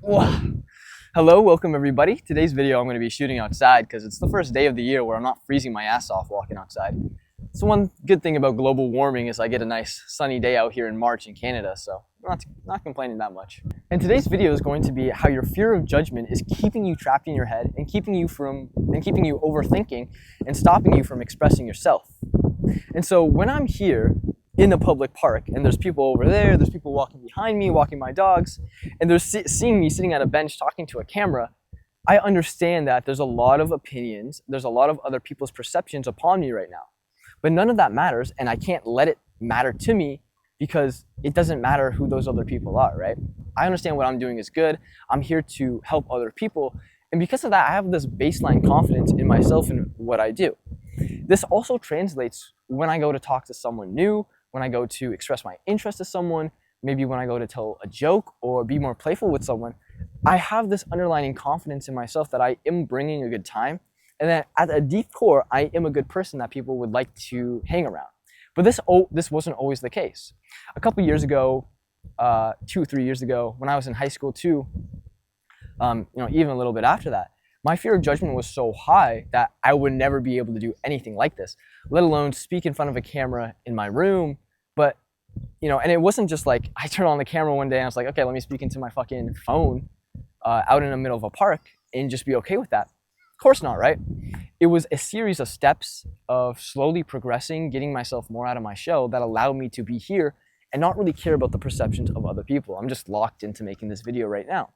Whoa. Hello, welcome everybody. Today's video I'm going to be shooting outside because it's the first day of the year where I'm not freezing my ass off walking outside. So one good thing about global warming is I get a nice sunny day out here in March in Canada, so I'm not complaining that much. And today's video is going to be how your fear of judgment is keeping you trapped in your head and keeping you overthinking and stopping you from expressing yourself. And so when I'm here in a public park and there's people over there's people walking behind me, walking my dogs, and they're seeing me sitting at a bench talking to a camera, I understand that there's a lot of opinions, there's a lot of other people's perceptions upon me right now. But none of that matters, and I can't let it matter to me because it doesn't matter who those other people are, right? I understand what I'm doing is good. I'm here to help other people. And because of that, I have this baseline confidence in myself and what I do. This also translates when I go to talk to someone new, when I go to express my interest to someone, maybe when I go to tell a joke or be more playful with someone. I have this underlying confidence in myself that I am bringing a good time, and that at a deep core, I am a good person that people would like to hang around. But this wasn't always the case. A couple years ago, 2 or 3 years ago, when I was in high school too, even a little bit after that, my fear of judgment was so high that I would never be able to do anything like this, let alone speak in front of a camera in my room. But, and it wasn't just like I turned on the camera one day and I was like, okay, let me speak into my fucking phone out in the middle of a park and just be okay with that. Of course not, right? It was a series of steps of slowly progressing, getting myself more out of my shell that allowed me to be here and not really care about the perceptions of other people. I'm just locked into making this video right now.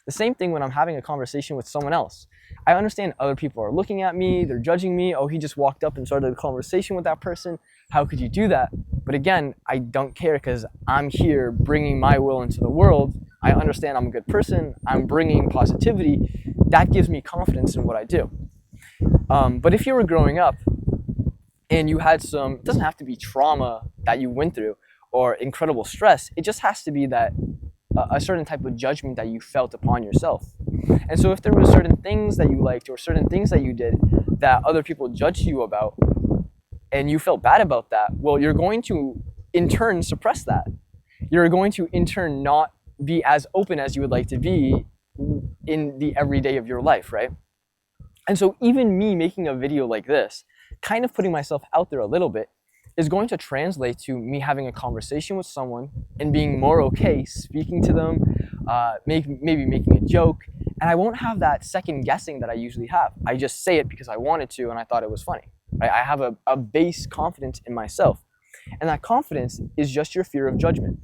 The same thing when I'm having a conversation with someone else. I understand other people are looking at me, they're judging me. Oh, he just walked up and started a conversation with that person. How could you do that? But again, I don't care because I'm here bringing my will into the world. I understand I'm a good person. I'm bringing positivity. That gives me confidence in what I do. But if you were growing up and you had it doesn't have to be trauma that you went through or incredible stress. It just has to be that a certain type of judgment that you felt upon yourself. And so if there were certain things that you liked or certain things that you did that other people judged you about and you felt bad about that, well, you're going to in turn suppress that. You're going to in turn not be as open as you would like to be in the everyday of your life, right? And so even me making a video like this, kind of putting myself out there a little bit, is going to translate to me having a conversation with someone and being more okay speaking to them, maybe making a joke, and I won't have that second guessing that I usually have. I just say it because I wanted to and I thought it was funny. Right? I have a base confidence in myself, and that confidence is just your fear of judgment.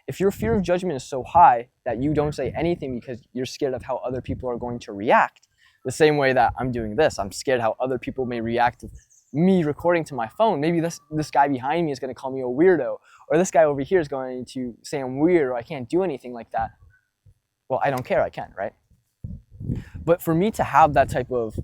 If your fear of judgment is so high that you don't say anything because you're scared of how other people are going to react, the same way that I'm doing this, I'm scared how other people may react to me recording to my phone. Maybe this guy behind me is going to call me a weirdo, or this guy over here is going to say I'm weird or I can't do anything like that. Well, I don't care, I can, right? But for me to have that type of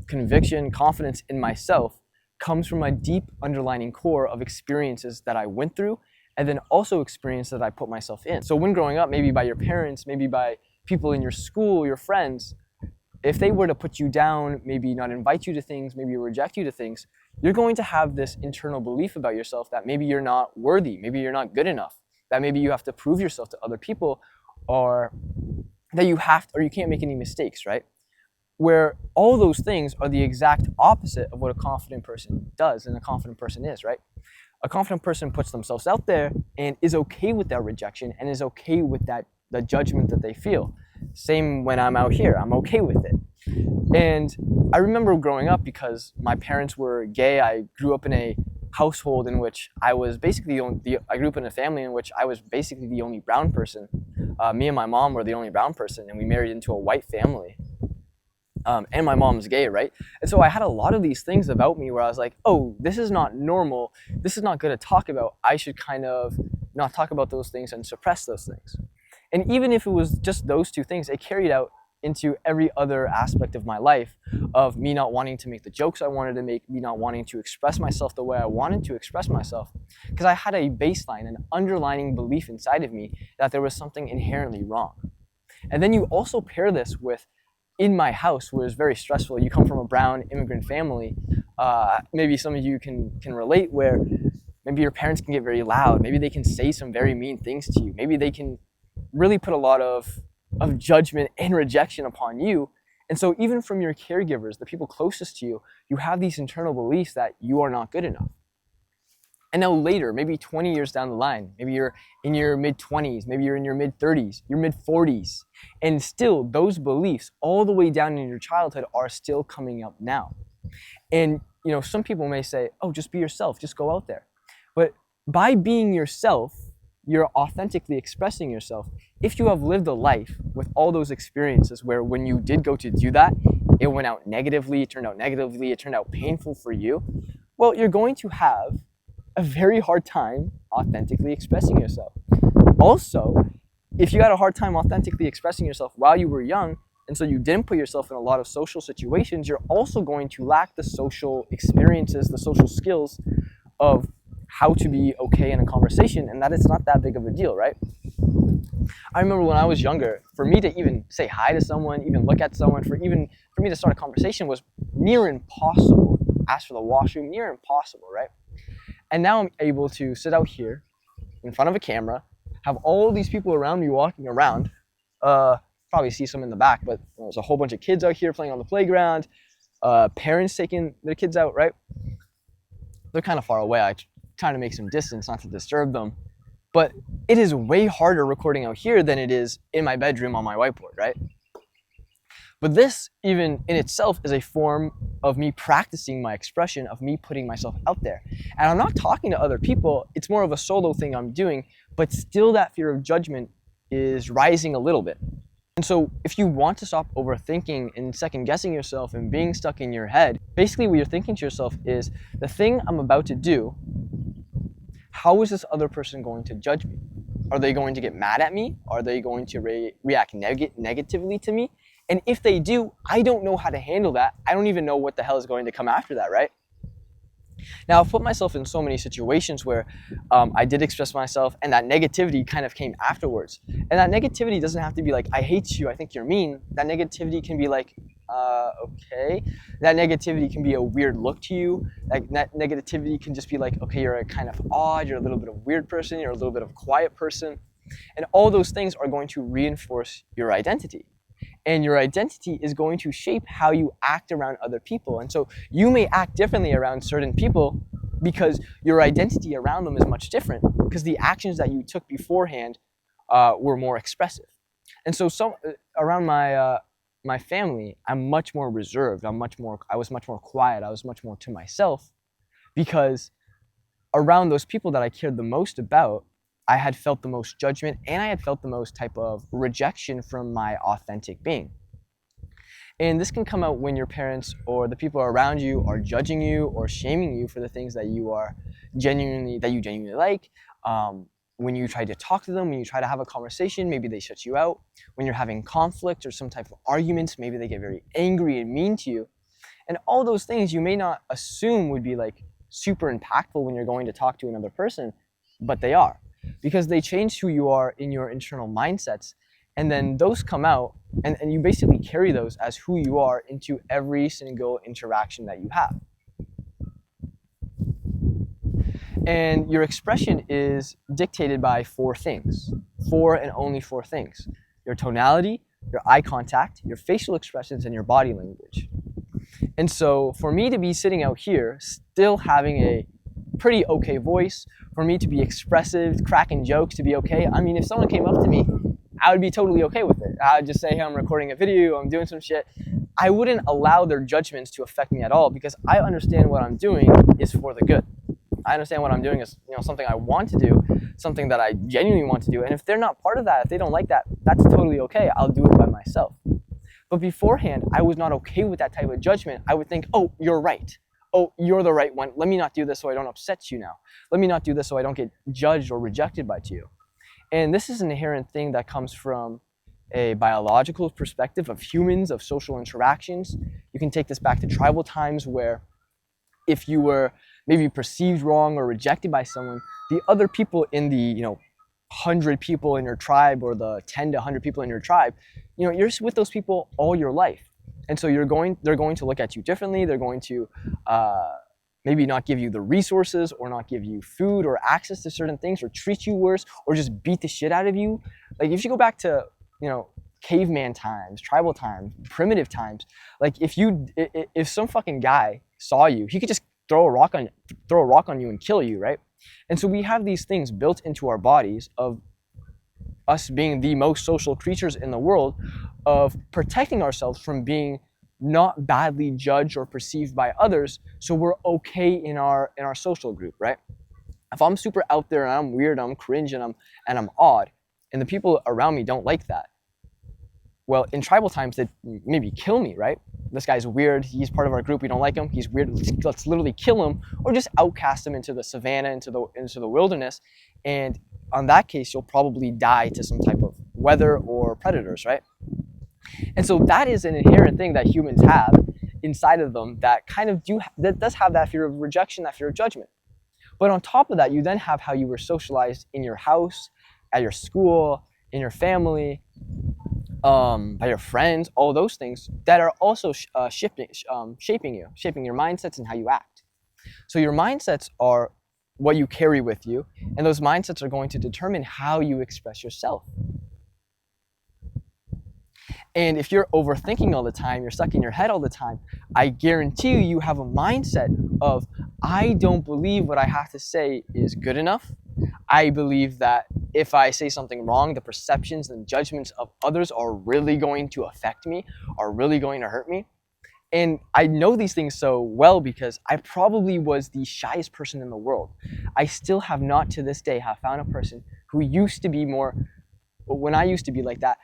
conviction, confidence in myself comes from a deep underlying core of experiences that I went through and then also experiences that I put myself in. So when growing up, maybe by your parents, maybe by people in your school, your friends, if they were to put you down, maybe not invite you to things, maybe reject you to things, you're going to have this internal belief about yourself that maybe you're not worthy, maybe you're not good enough, that maybe you have to prove yourself to other people, or that you can't make any mistakes, right? Where all those things are the exact opposite of what a confident person does and a confident person is, right? A confident person puts themselves out there and is okay with that rejection and is okay with the judgment that they feel. Same when I'm out here, I'm okay with it. And I remember growing up, because my parents were gay, I grew up in a household in which I was basically I grew up in a family in which I was basically the only brown person. Me and my mom were the only brown person, and we married into a white family. And my mom's gay, right? And so I had a lot of these things about me where I was like, oh, this is not normal. This is not good to talk about. I should kind of not talk about those things and suppress those things. And even if it was just those two things, it carried out into every other aspect of my life, of me not wanting to make the jokes I wanted to make, me not wanting to express myself the way I wanted to express myself, because I had a baseline, an underlying belief inside of me that there was something inherently wrong. And then you also pair this with, in my house, where it's very stressful. You come from a brown immigrant family. Maybe some of you can relate, where maybe your parents can get very loud. Maybe they can say some very mean things to you. Maybe they can really put a lot of of judgment and rejection upon you. And so even from your caregivers, the people closest to you, you have these internal beliefs that you are not good enough. And now later, maybe 20 years down the line, maybe you're in your mid-20s, maybe you're in your mid-30s, your mid-40s, and still those beliefs all the way down in your childhood are still coming up now. And some people may say, oh, just be yourself, just go out there. But by being yourself, you're authentically expressing yourself. If you have lived a life with all those experiences where when you did go to do that, it went out negatively, it turned out negatively, it turned out painful for you, well, you're going to have a very hard time authentically expressing yourself. Also, if you had a hard time authentically expressing yourself while you were young, and so you didn't put yourself in a lot of social situations, you're also going to lack the social experiences, the social skills of how to be okay in a conversation, and that it's not that big of a deal, right? I remember when I was younger, for me to even say hi to someone, even look at someone, for me to start a conversation was near impossible. Ask for the washroom, near impossible, right? And now I'm able to sit out here in front of a camera, have all these people around me walking around, probably see some in the back, but there's a whole bunch of kids out here playing on the playground, parents taking their kids out, right? They're kind of far away. I try to make some distance not to disturb them. But it is way harder recording out here than it is in my bedroom on my whiteboard, right? But this, even in itself, is a form of me practicing my expression, of me putting myself out there. And I'm not talking to other people. It's more of a solo thing I'm doing, but still that fear of judgment is rising a little bit. And so if you want to stop overthinking and second guessing yourself and being stuck in your head, basically what you're thinking to yourself is, the thing I'm about to do, how is this other person going to judge me? Are they going to get mad at me? Are they going to react negatively to me? And if they do, I don't know how to handle that. I don't even know what the hell is going to come after that, right? Now, I've put myself in so many situations where I did express myself and that negativity kind of came afterwards. And that negativity doesn't have to be like, I hate you, I think you're mean. That negativity can be like, okay. That negativity can be a weird look to you. That negativity can just be like, okay, you're a kind of odd, you're a little bit of a weird person, you're a little bit of a quiet person. And all those things are going to reinforce your identity. And your identity is going to shape how you act around other people. And so you may act differently around certain people because your identity around them is much different, because the actions that you took beforehand were more expressive. And so around my family, I'm much more reserved. I was much more quiet. I was much more to myself, because around those people that I cared the most about, I had felt the most judgment, and I had felt the most type of rejection from my authentic being. And this can come out when your parents or the people around you are judging you or shaming you for the things that you genuinely like. When you try to talk to them, when you try to have a conversation, maybe they shut you out. When you're having conflict or some type of arguments, maybe they get very angry and mean to you. And all those things you may not assume would be like super impactful when you're going to talk to another person, but they are. Because they change who you are in your internal mindsets, and then those come out, and you basically carry those as who you are into every single interaction that you have. And your expression is dictated by four things, four and only four things: your tonality, your eye contact, your facial expressions, and your body language. And so for me to be sitting out here still having a pretty okay voice, for me to be expressive, cracking jokes, to be okay, I mean, if someone came up to me, I would be totally okay with it. I would just say, hey, I'm recording a video, I'm doing some shit. I wouldn't allow their judgments to affect me at all, because I understand what I'm doing is for the good. I understand what I'm doing is something I want to do, something that I genuinely want to do. And if they're not part of that, if they don't like that, that's totally okay. I'll do it by myself. But beforehand, I was not okay with that type of judgment. I would think, oh, you're right. Oh, you're the right one. Let me not do this so I don't upset you now. Let me not do this so I don't get judged or rejected by you. And this is an inherent thing that comes from a biological perspective of humans, of social interactions. You can take this back to tribal times, where if you were maybe perceived wrong or rejected by someone, the other people in the 100 people in your tribe, or the 10 to 100 people in your tribe, you're with those people all your life. And so they're going to look at you differently. They're going to maybe not give you the resources, or not give you food or access to certain things, or treat you worse, or just beat the shit out of you. Like if you go back to caveman times, tribal times, primitive times. Like if some fucking guy saw you, he could just throw a rock on you and kill you, right? And so we have these things built into our bodies of us being the most social creatures in the world, of protecting ourselves from being not badly judged or perceived by others, so we're okay in our social group, right? If I'm super out there and I'm weird, I'm cringe, and I'm odd, and the people around me don't like that, well, in tribal times, they'd maybe kill me, right? This guy's weird, he's part of our group, we don't like him, he's weird, let's literally kill him, or just outcast him into the savannah, into the wilderness, and on that case, you'll probably die to some type of weather or predators, right? And so that is an inherent thing that humans have inside of them that that does have that fear of rejection, that fear of judgment. But on top of that, you then have how you were socialized in your house, at your school, in your family, by your friends, all those things that are also shaping your mindsets and how you act. So your mindsets are what you carry with you, and those mindsets are going to determine how you express yourself. And if you're overthinking all the time, you're stuck in your head all the time, I guarantee you have a mindset of, I don't believe what I have to say is good enough. I believe that if I say something wrong, the perceptions and judgments of others are really going to affect me, are really going to hurt me. And I know these things so well because I probably was the shyest person in the world. I still have not to this day have found a person who used to be more, when I used to be like that,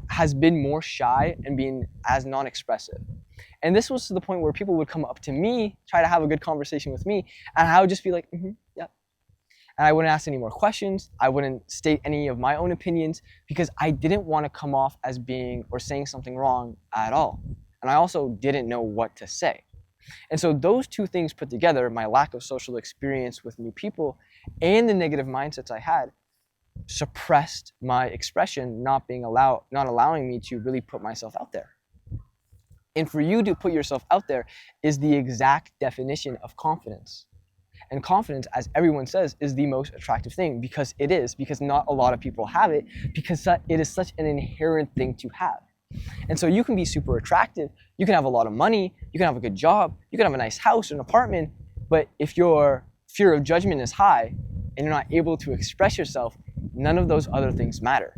has been more shy and being as non-expressive. And this was to the point where people would come up to me, try to have a good conversation with me, and I would just be like, yeah. And I wouldn't ask any more questions. I wouldn't state any of my own opinions because I didn't want to come off as being or saying something wrong at all. And I also didn't know what to say. And so those two things put together, my lack of social experience with new people and the negative mindsets I had, suppressed my expression, not allowing me to really put myself out there. And for you to put yourself out there is the exact definition of confidence. And confidence, as everyone says, is the most attractive thing because not a lot of people have it, because it is such an inherent thing to have. And so you can be super attractive, you can have a lot of money, you can have a good job, you can have a nice house, an apartment, but if your fear of judgment is high and you're not able to express yourself, none of those other things matter.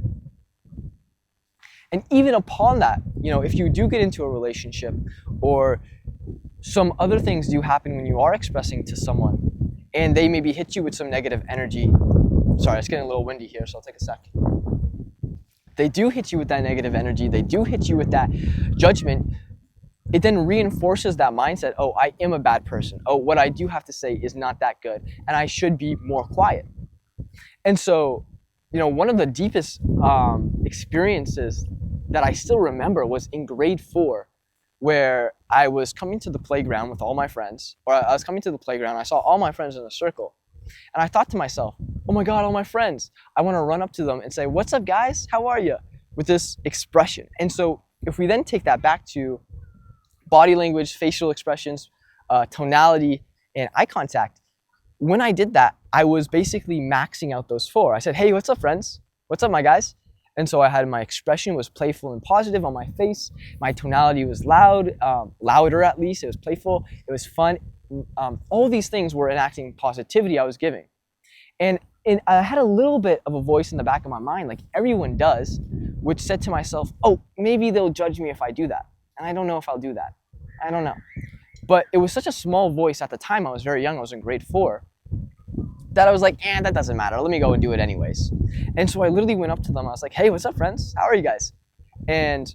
And even upon that, if you do get into a relationship or some other things do happen when you are expressing to someone and they maybe hit you with some negative energy. Sorry, it's getting a little windy here, so I'll take a sec. They do hit you with that negative energy, they do hit you with that judgment, it then reinforces that mindset, oh, I am a bad person. Oh, what I do have to say is not that good, and I should be more quiet. And so, one of the deepest experiences that I still remember was in grade 4, where I was coming to the playground with all my friends, I saw all my friends in a circle, and I thought to myself, oh my God, all my friends. I want to run up to them and say, what's up, guys? How are you? With this expression. And so if we then take that back to body language, facial expressions, tonality, and eye contact, when I did that, I was basically maxing out those 4. I said, hey, what's up, friends? What's up, my guys? And so I had my expression was playful and positive on my face. My tonality was loud, louder at least. It was playful. It was fun. All these things were enacting positivity I was giving. And I had a little bit of a voice in the back of my mind, like everyone does, which said to myself, oh, maybe they'll judge me if I do that. And I don't know if I'll do that. I don't know. But it was such a small voice at the time. I was very young. I was in grade 4. That I was like, that doesn't matter. Let me go and do it anyways. And so I literally went up to them. I was like, hey, what's up, friends? How are you guys? And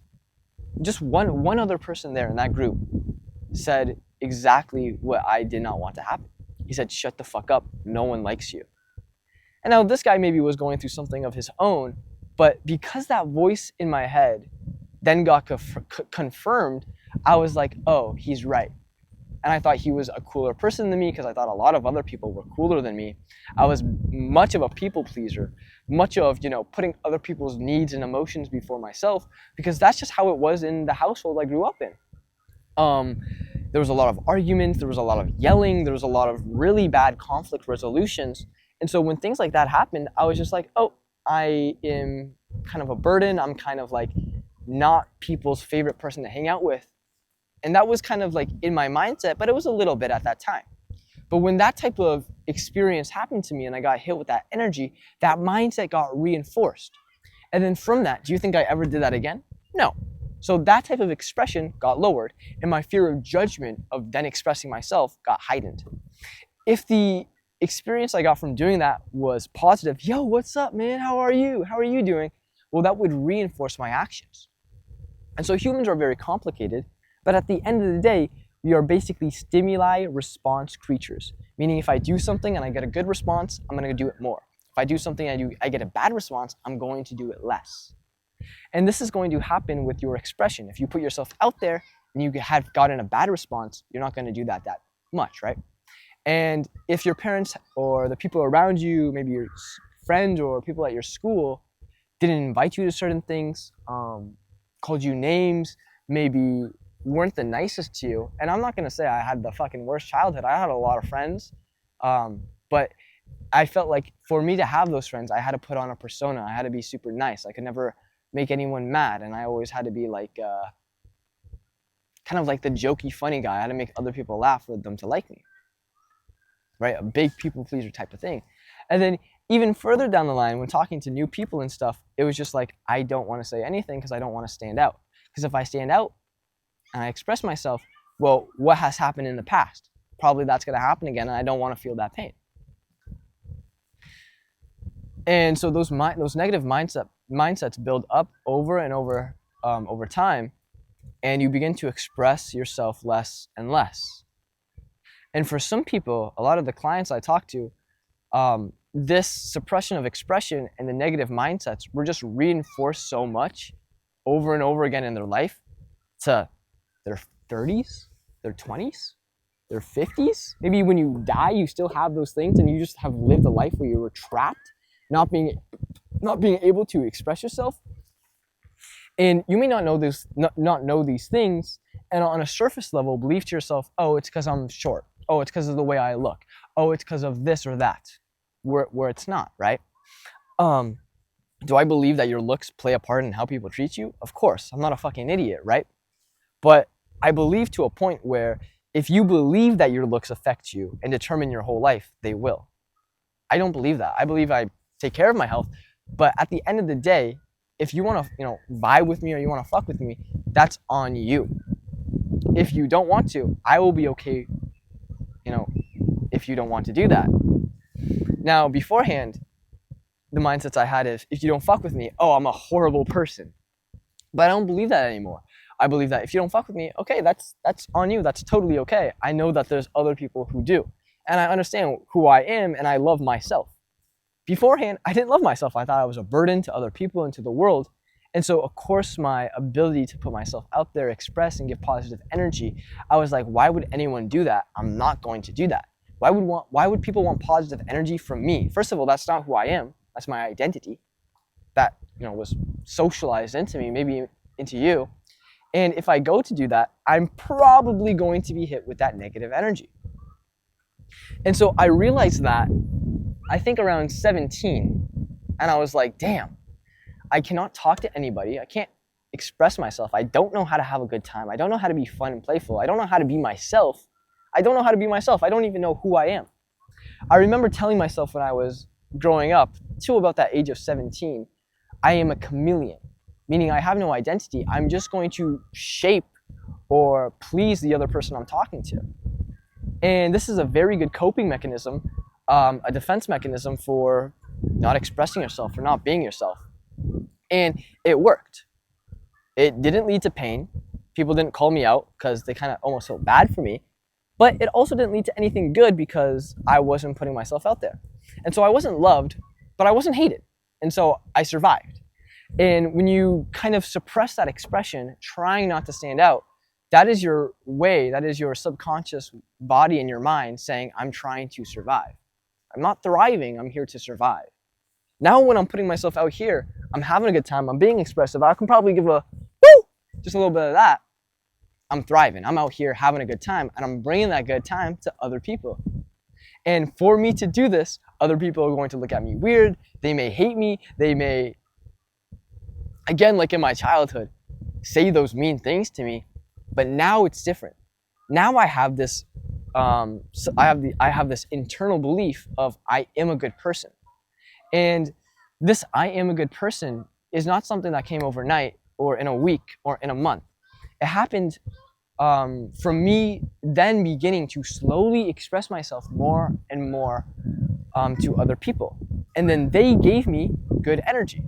just one other person there in that group said exactly what I did not want to happen. He said, shut the fuck up. No one likes you. And now this guy maybe was going through something of his own, but because that voice in my head then got confirmed, I was like, oh, he's right. And I thought he was a cooler person than me because I thought a lot of other people were cooler than me. I was much of a people pleaser, much of, putting other people's needs and emotions before myself, because that's just how it was in the household I grew up in. There was a lot of arguments, there was a lot of yelling, there was a lot of really bad conflict resolutions. And so when things like that happened, I was just like, oh, I am kind of a burden. I'm kind of like not people's favorite person to hang out with. And that was kind of like in my mindset, but it was a little bit at that time. But when that type of experience happened to me and I got hit with that energy, that mindset got reinforced. And then from that, do you think I ever did that again? No. So that type of expression got lowered, and my fear of judgment of then expressing myself got heightened. If the experience I got from doing that was positive, yo, what's up, man? How are you? How are you doing? Well, that would reinforce my actions. And so humans are very complicated, but at the end of the day, we are basically stimuli response creatures. Meaning if I do something and I get a good response, I'm gonna do it more. If I do something and I get a bad response, I'm going to do it less. And this is going to happen with your expression. If you put yourself out there and you have gotten a bad response, you're not gonna do that much, right? And if your parents or the people around you, maybe your friends or people at your school, didn't invite you to certain things, called you names, maybe weren't the nicest to you, and I'm not gonna say I had the fucking worst childhood. I had a lot of friends, but I felt like for me to have those friends, I had to put on a persona. I had to be super nice. I could never make anyone mad, and I always had to be like, kind of like the jokey, funny guy. I had to make other people laugh for them to like me, right? A big people pleaser type of thing. And then even further down the line, when talking to new people and stuff, it was just like, I don't want to say anything because I don't want to stand out. Because if I stand out and I express myself, well, what has happened in the past? Probably that's going to happen again, and I don't want to feel that pain. And so those negative mindsets build up over and over time, and you begin to express yourself less and less. And for some people, a lot of the clients I talk to, this suppression of expression and the negative mindsets were just reinforced so much over and over again in their life to their 30s, their 20s, their 50s. Maybe when you die, you still have those things and you just have lived a life where you were trapped, not being able to express yourself. And you may not know these things, and on a surface level, believe to yourself, oh, it's because I'm short. Oh, it's because of the way I look. Oh, it's because of this or that, where it's not, right? Do I believe that your looks play a part in how people treat you? Of course, I'm not a fucking idiot, right? But I believe to a point where if you believe that your looks affect you and determine your whole life, they will. I don't believe that. I believe I take care of my health, but at the end of the day, if you want to, vibe with me or you want to fuck with me, that's on you. If you don't want to, I will be okay, if you don't want to do that. Now, beforehand, the mindsets I had is, if you don't fuck with me, oh, I'm a horrible person. But I don't believe that anymore. I believe that if you don't fuck with me, okay, that's on you. That's totally okay. I know that there's other people who do. And I understand who I am, and I love myself. Beforehand, I didn't love myself. I thought I was a burden to other people and to the world. And so, of course, my ability to put myself out there, express, and give positive energy, I was like, why would anyone do that? I'm not going to do that. Why would people want positive energy from me? First of all, that's not who I am. That's my identity. That, was socialized into me, maybe into you. And if I go to do that, I'm probably going to be hit with that negative energy. And so I realized that, I think around 17, and I was like, damn, I cannot talk to anybody. I can't express myself. I don't know how to have a good time. I don't know how to be fun and playful. I don't know how to be myself. I don't know how to be myself. I don't even know who I am. I remember telling myself when I was growing up, to about that age of 17, I am a chameleon, meaning I have no identity. I'm just going to shape or please the other person I'm talking to. And this is a very good coping mechanism, a defense mechanism for not expressing yourself, for not being yourself. And it worked. It didn't lead to pain. People didn't call me out because they kind of almost felt bad for me. But it also didn't lead to anything good because I wasn't putting myself out there. And so I wasn't loved, but I wasn't hated. And so I survived. And when you kind of suppress that expression, trying not to stand out, that is your way, that is your subconscious body and your mind saying, I'm trying to survive. I'm not thriving, I'm here to survive. Now when I'm putting myself out here, I'm having a good time, I'm being expressive, I can probably give a woo, just a little bit of that. I'm thriving, I'm out here having a good time, and I'm bringing that good time to other people. And for me to do this, other people are going to look at me weird, they may hate me, they may, again, like in my childhood, say those mean things to me. But now it's different. Now I have this, I have this internal belief of I am a good person, and this I am a good person is not something that came overnight or in a week or in a month. It happened from me then beginning to slowly express myself more and more to other people, and then they gave me good energy.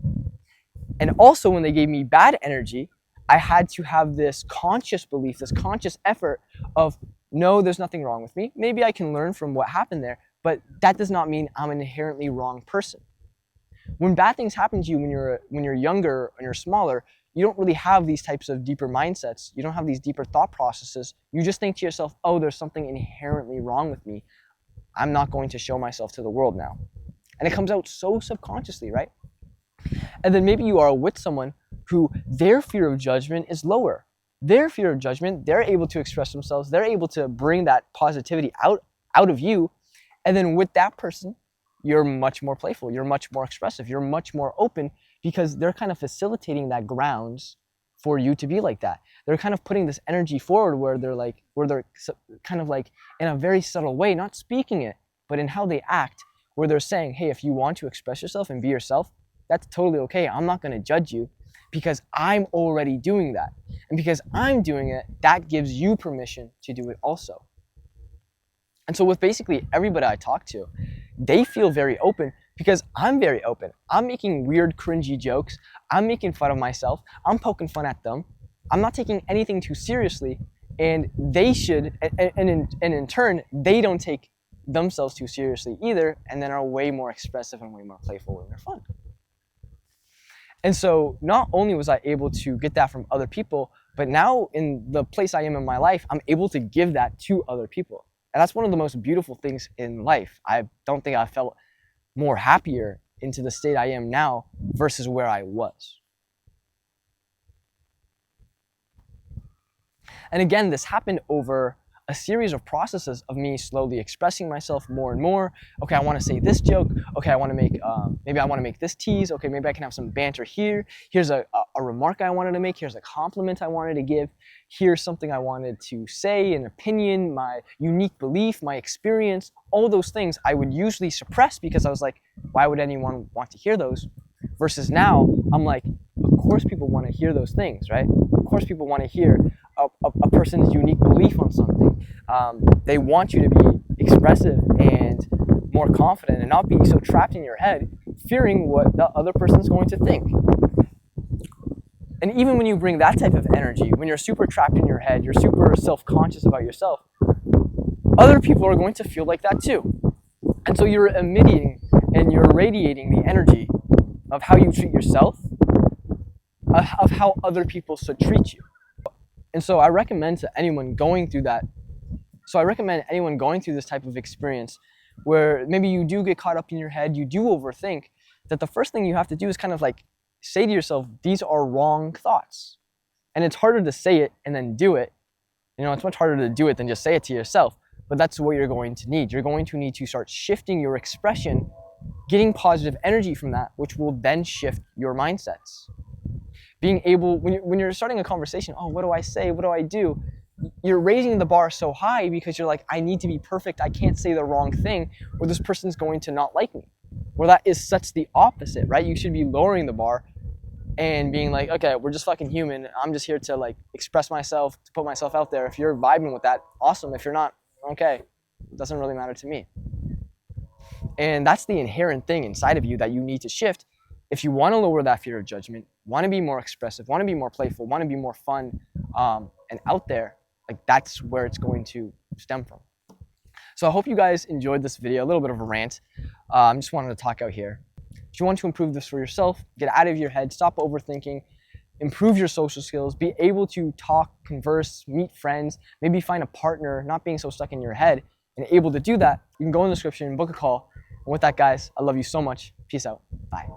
And also, when they gave me bad energy, I had to have this conscious belief, this conscious effort of, no, there's nothing wrong with me. Maybe I can learn from what happened there, but that does not mean I'm an inherently wrong person. When bad things happen to you when you're younger and you're smaller, you don't really have these types of deeper mindsets. You don't have these deeper thought processes. You just think to yourself, oh, there's something inherently wrong with me. I'm not going to show myself to the world now. And it comes out so subconsciously, right? And then maybe you are with someone who their fear of judgment is lower. Their fear of judgment, they're able to express themselves. They're able to bring that positivity out of you. And then with that person, you're much more playful. You're much more expressive. You're much more open because they're kind of facilitating that grounds for you to be like that. They're kind of putting this energy forward where they're kind of like in a very subtle way, not speaking it, but in how they act, where they're saying, hey, if you want to express yourself and be yourself, that's totally okay. I'm not going to judge you because I'm already doing that. And because I'm doing it, that gives you permission to do it also. And so with basically everybody I talk to, they feel very open because I'm very open. I'm making weird, cringy jokes. I'm making fun of myself. I'm poking fun at them. I'm not taking anything too seriously. And they should, and in turn, they don't take themselves too seriously either, and then are way more expressive and way more playful when they're fun. And so not only was I able to get that from other people, but now in the place I am in my life, I'm able to give that to other people. And that's one of the most beautiful things in life. I don't think I felt more happier into the state I am now versus where I was. And again, this happened over a series of processes of me slowly expressing myself more and more. Okay, I want to say this joke. Okay, I want to make, maybe I want to make this tease. Okay, maybe I can have some banter here. Here's a remark I wanted to make. Here's a compliment I wanted to give. Here's something I wanted to say, an opinion, my unique belief, my experience. All those things I would usually suppress because I was like, why would anyone want to hear those? Versus now, I'm like, of course people want to hear those things, right? Of course people want to hear a person's unique belief on something. They want you to be expressive and more confident and not be so trapped in your head, fearing what the other person's going to think. And even when you bring that type of energy, when you're super trapped in your head, you're super self-conscious about yourself, other people are going to feel like that too. And so you're emitting and you're radiating the energy of how you treat yourself, of how other people should treat you. And so I recommend to anyone going through that. So I recommend anyone going through this type of experience where maybe you do get caught up in your head, you do overthink, that the first thing you have to do is kind of like say to yourself, these are wrong thoughts. And it's harder to say it and then do it. You know, it's much harder to do it than just say it to yourself, but that's what you're going to need. You're going to need to start shifting your expression, getting positive energy from that, which will then shift your mindsets. Being able, when you're starting a conversation, oh, what do I say? What do I do? You're raising the bar so high because you're like, I need to be perfect. I can't say the wrong thing or this person's going to not like me. Where that is such the opposite, right? You should be lowering the bar and being like, okay, we're just fucking human. I'm just here to like express myself, to put myself out there. If you're vibing with that, awesome. If you're not, okay, it doesn't really matter to me. And that's the inherent thing inside of you that you need to shift. If you want to lower that fear of judgment, want to be more expressive, want to be more playful, want to be more fun and out there, like that's where it's going to stem from. So I hope you guys enjoyed this video, a little bit of a rant. I just wanted to talk out here. If you want to improve this for yourself, get out of your head, stop overthinking, improve your social skills, be able to talk, converse, meet friends, maybe find a partner, not being so stuck in your head, and able to do that, you can go in the description and book a call. And with that, guys, I love you so much. Peace out. Bye.